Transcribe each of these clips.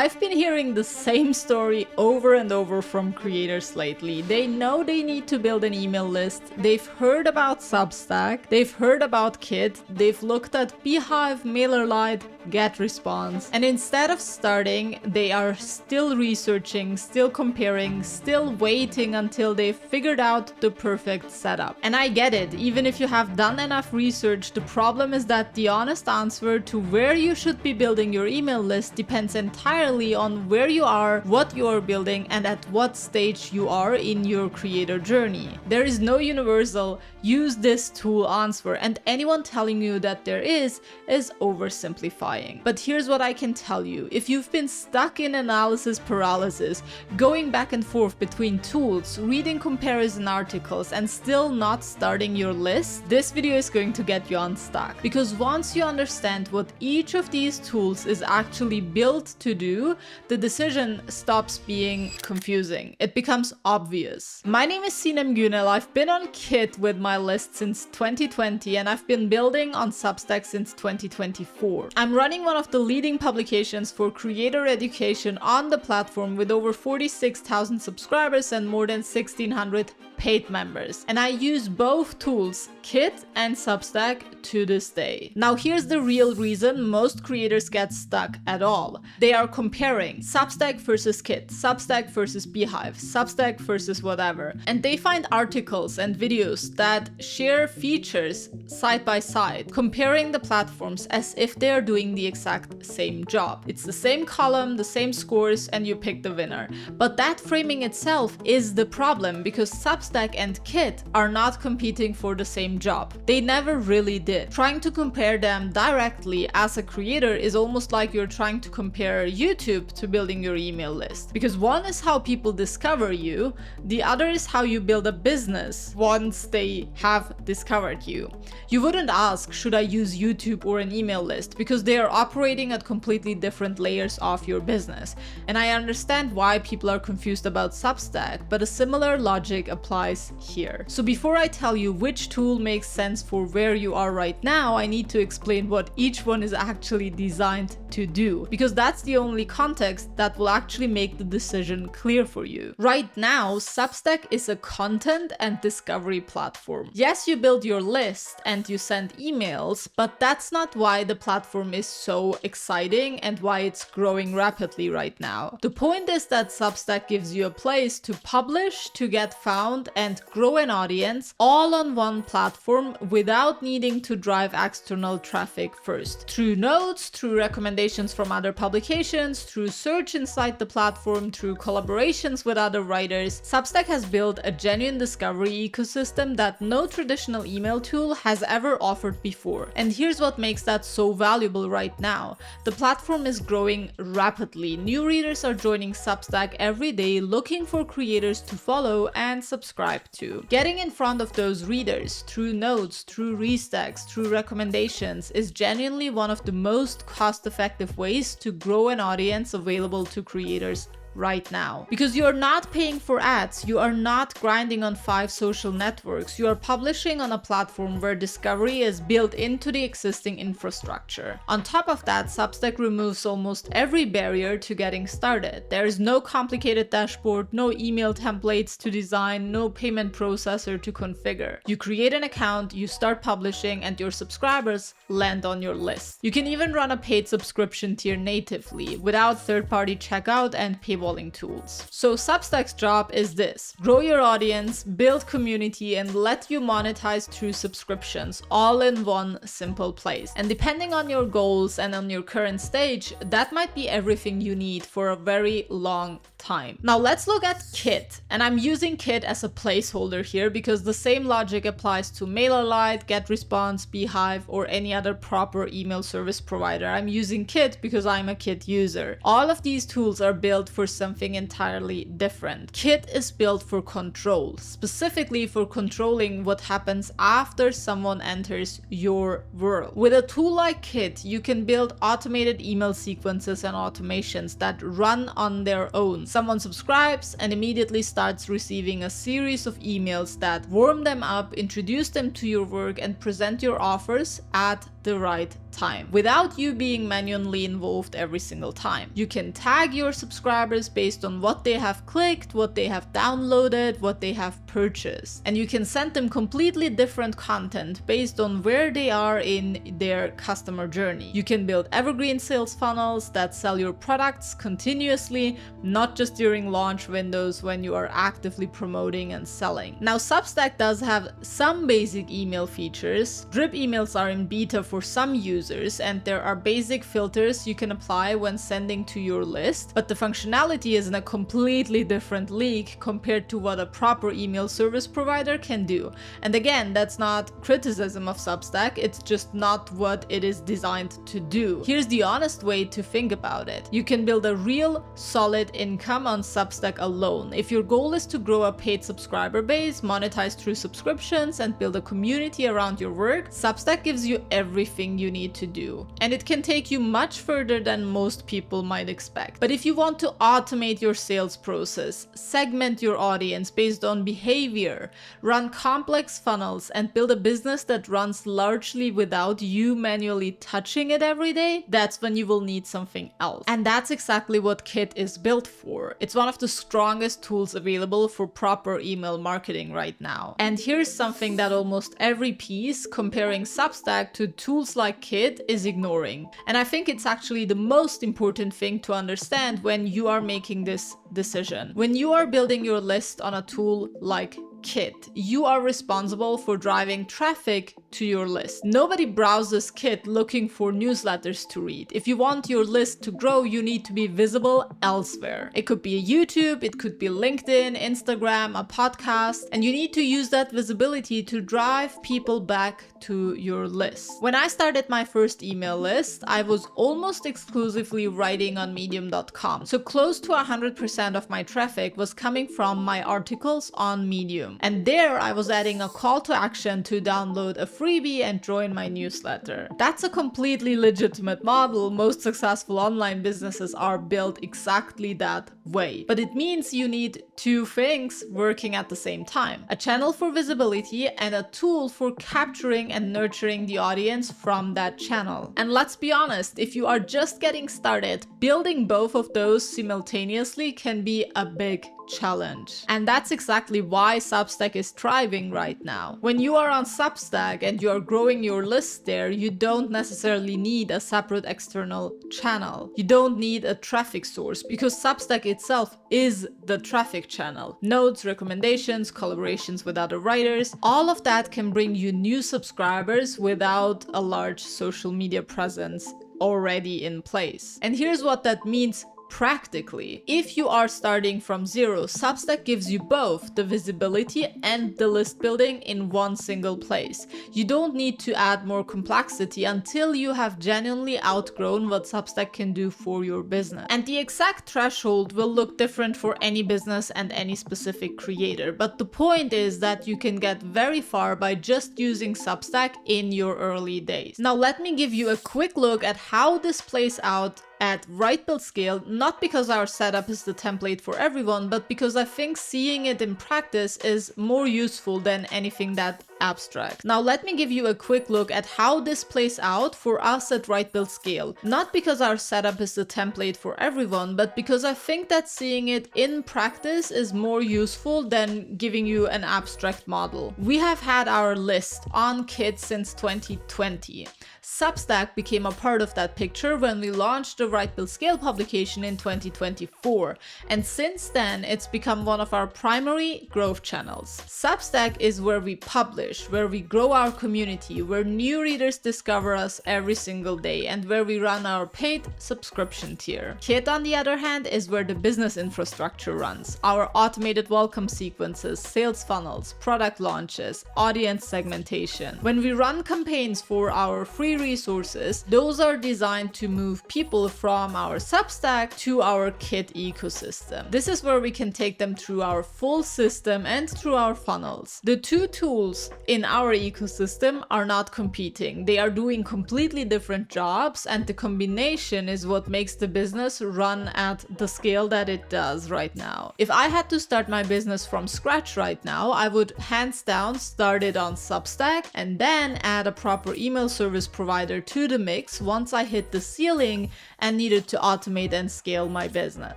I've been hearing the same story over and over from creators lately. They know they need to build an email list, they've heard about Substack, they've heard about Kit, they've looked at Beehive, MailerLite, GetResponse, and instead of starting, they are still researching, still comparing, still waiting until they've figured out the perfect setup. And I get it, even if you have done enough research, the problem is that the honest answer to where you should be building your email list depends entirely on where you are, what you are building, and at what stage you are in your creator journey. There is no universal use this tool answer, and anyone telling you that there is oversimplifying. But here's what I can tell you. If you've been stuck in analysis paralysis, going back and forth between tools, reading comparison articles, and still not starting your list, this video is going to get you unstuck. Because once you understand what each of these tools is actually built to do, the decision stops being confusing. It becomes obvious. My name is Sinem Günel. I've been on Kit with my list since 2020, and I've been building on Substack since 2024. I'm running one of the leading publications for creator education on the platform with over 46,000 subscribers and more than 1,600 paid members. And I use both tools, Kit and Substack, to this day. Now here's the real reason most creators get stuck at all. They are comparing Substack versus Kit, Substack versus Beehive, Substack versus whatever. And they find articles and videos that share features side by side, comparing the platforms as if they are doing the exact same job. It's the same column, the same scores, and you pick the winner. But that framing itself is the problem, because Substack and Kit are not competing for the same job. They never really did. Trying to compare them directly as a creator is almost like you're trying to compare YouTube to building your email list. Because one is how people discover you, the other is how you build a business once they have discovered you. You wouldn't ask, should I use YouTube or an email list? Because they are operating at completely different layers of your business. And I understand why people are confused about Substack, but a similar logic applies here. So before I tell you which tool makes sense for where you are right now, I need to explain what each one is actually designed to do, because that's the only context that will actually make the decision clear for you. Right now, Substack is a content and discovery platform. Yes, you build your list and you send emails, but that's not why the platform is so exciting and why it's growing rapidly right now. The point is that Substack gives you a place to publish, to get found, and grow an audience all on one platform without needing to drive external traffic first. Through notes, through recommendations from other publications, through search inside the platform, through collaborations with other writers, Substack has built a genuine discovery ecosystem that no traditional email tool has ever offered before. And here's what makes that so valuable right now. The platform is growing rapidly. New readers are joining Substack every day, looking for creators to follow and subscribe to. Getting in front of those readers through notes, through restacks, through recommendations is genuinely one of the most cost-effective ways to grow an audience available to creators right now. Because you're not paying for ads, you are not grinding on 5 social networks, you are publishing on a platform where discovery is built into the existing infrastructure. On top of that, Substack removes almost every barrier to getting started. There is no complicated dashboard, no email templates to design, no payment processor to configure. You create an account, you start publishing, and your subscribers land on your list. You can even run a paid subscription tier natively, without third-party checkout and paywalling tools. So Substack's job is this: grow your audience, build community, and let you monetize through subscriptions, all in one simple place. And depending on your goals and on your current stage, that might be everything you need for a very long time. Now let's look at Kit, and I'm using Kit as a placeholder here because the same logic applies to MailerLite, GetResponse, Beehive, or any other proper email service provider. I'm using Kit because I'm a Kit user. All of these tools are built for something entirely different. Kit is built for control, specifically for controlling what happens after someone enters your world. With a tool like Kit, you can build automated email sequences and automations that run on their own, Someone subscribes and immediately starts receiving a series of emails that warm them up, introduce them to your work, and present your offers at the right time without you being manually involved every single time. You can tag your subscribers based on what they have clicked, what they have downloaded, what they have purchased, and you can send them completely different content based on where they are in their customer journey. You can build evergreen sales funnels that sell your products continuously, not just during launch windows when you are actively promoting and selling. Now, Substack does have some basic email features. Drip emails are in beta for some users, and there are basic filters you can apply when sending to your list, but the functionality is in a completely different league compared to what a proper email service provider can do. And again, that's not criticism of Substack, it's just not what it is designed to do. Here's the honest way to think about it. You can build a real solid income on Substack alone. If your goal is to grow a paid subscriber base, monetize through subscriptions, and build a community around your work, Substack gives you everything you need to do. And it can take you much further than most people might expect. But if you want to automate your sales process, segment your audience based on behavior, run complex funnels, and build a business that runs largely without you manually touching it every day, that's when you will need something else. And that's exactly what Kit is built for. It's one of the strongest tools available for proper email marketing right now. And here's something that almost every piece comparing Substack to tools like Kit is ignoring. And I think it's actually the most important thing to understand when you are making this decision. When you are building your list on a tool like Kit, you are responsible for driving traffic to your list. Nobody browses Kit looking for newsletters to read. If you want your list to grow, you need to be visible elsewhere. It could be YouTube, it could be LinkedIn, Instagram, a podcast, and you need to use that visibility to drive people back to your list. When I started my first email list, I was almost exclusively writing on medium.com. So close to 100% of my traffic was coming from my articles on Medium. And there I was adding a call to action to download a freebie and join my newsletter. That's a completely legitimate model. Most successful online businesses are built exactly that way. But it means you need two things working at the same time: a channel for visibility and a tool for capturing and nurturing the audience from that channel. And let's be honest, if you are just getting started, building both of those simultaneously can be a big challenge. And that's exactly why Substack is thriving right now. When you are on Substack and you are growing your list there, you don't necessarily need a separate external channel. You don't need a traffic source because Substack itself is the traffic channel. Notes, recommendations, collaborations with other writers, all of that can bring you new subscribers without a large social media presence already in place. And here's what that means practically. If you are starting from zero, Substack gives you both the visibility and the list building in one single place. You don't need to add more complexity until you have genuinely outgrown what Substack can do for your business. And the exact threshold will look different for any business and any specific creator. But the point is that you can get very far by just using Substack in your early days. Now let me give you a quick look at how this plays out at Right Build Scale, not because our setup is the template for everyone, but because I think seeing it in practice is more useful than anything that abstract. Now let me give you a quick look at how this plays out for us at Right Build Scale. Not because our setup is the template for everyone, but because I think that seeing it in practice is more useful than giving you an abstract model. We have had our list on Kit since 2020. Substack became a part of that picture when we launched the Right Build Scale publication in 2024, and since then it's become one of our primary growth channels. Substack is where we publish, where we grow our community, where new readers discover us every single day, and where we run our paid subscription tier. Kit, on the other hand, is where the business infrastructure runs. Our automated welcome sequences, sales funnels, product launches, audience segmentation. When we run campaigns for our free resources, those are designed to move people from our Substack to our Kit ecosystem. This is where we can take them through our full system and through our funnels. The two tools, in our ecosystem are not competing. They are doing completely different jobs, and the combination is what makes the business run at the scale that it does right now. If I had to start my business from scratch right now, I would hands down start it on Substack and then add a proper email service provider to the mix once I hit the ceiling and needed to automate and scale my business.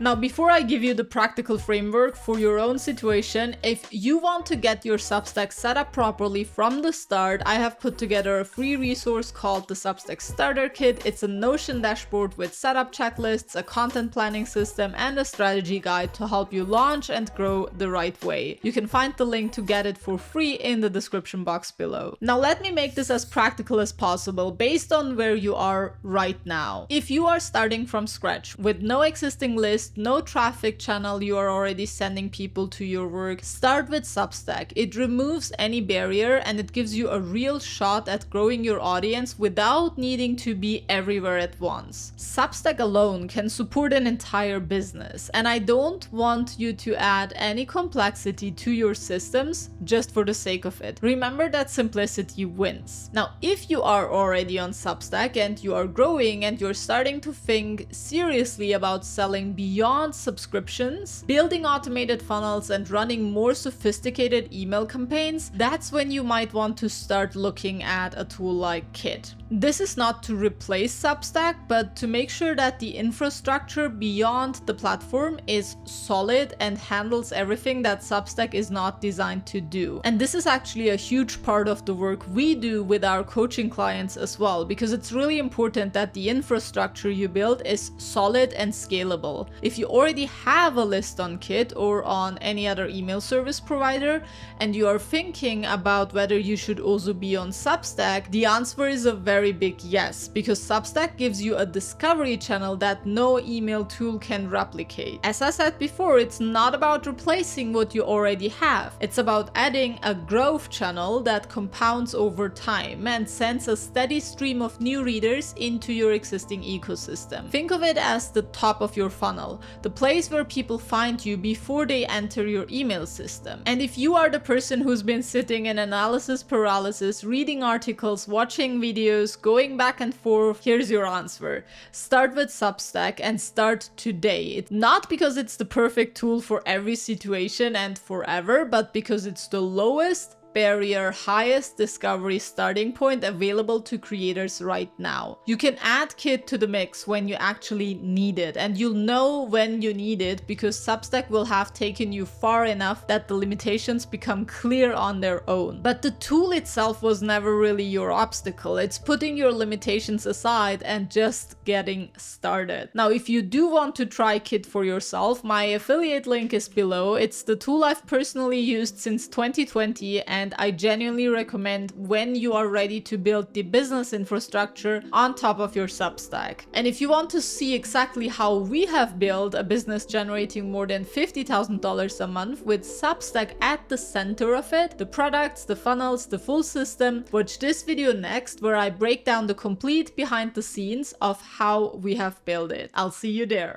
Now, before I give you the practical framework for your own situation, if you want to get your Substack set up properly from the start, I have put together a free resource called the Substack Starter Kit. It's a Notion dashboard with setup checklists, a content planning system, and a strategy guide to help you launch and grow the right way. You can find the link to get it for free in the description box below. Now, let me make this as practical as possible based on where you are right now. If you are starting from scratch with no existing list, no traffic channel you are already sending people to your work, start with Substack. It removes any barrier and it gives you a real shot at growing your audience without needing to be everywhere at once. Substack alone can support an entire business, and I don't want you to add any complexity to your systems just for the sake of it. Remember that simplicity wins. Now, if you are already on Substack and you are growing and you're starting to think seriously about selling beyond subscriptions, building automated funnels and running more sophisticated email campaigns, that's when you might want to start looking at a tool like Kit. This is not to replace Substack, but to make sure that the infrastructure beyond the platform is solid and handles everything that Substack is not designed to do. And this is actually a huge part of the work we do with our coaching clients as well, because it's really important that the infrastructure you build is solid and scalable. If you already have a list on Kit or on any other email service provider, and you are thinking about whether you should also be on Substack, the answer is a very big yes, because Substack gives you a discovery channel that no email tool can replicate. As I said before, it's not about replacing what you already have. It's about adding a growth channel that compounds over time and sends a steady stream of new readers into your existing ecosystem. Think of it as the top of your funnel, the place where people find you before they enter your email system. And if you are the person who's been sitting in analysis paralysis, reading articles, watching videos, going back and forth, here's your answer. Start with Substack and start today. It's not because it's the perfect tool for every situation and forever, but because it's the lowest barrier, highest discovery starting point available to creators right now. You can add Kit to the mix when you actually need it, and you'll know when you need it because Substack will have taken you far enough that the limitations become clear on their own. But the tool itself was never really your obstacle. It's putting your limitations aside and just getting started. Now, if you do want to try Kit for yourself, my affiliate link is below. It's the tool I've personally used since 2020, and I genuinely recommend when you are ready to build the business infrastructure on top of your Substack. And if you want to see exactly how we have built a business generating more than $50,000 a month with Substack at the center of it, the products, the funnels, the full system, watch this video next where I break down the complete behind the scenes of how we have built it. I'll see you there.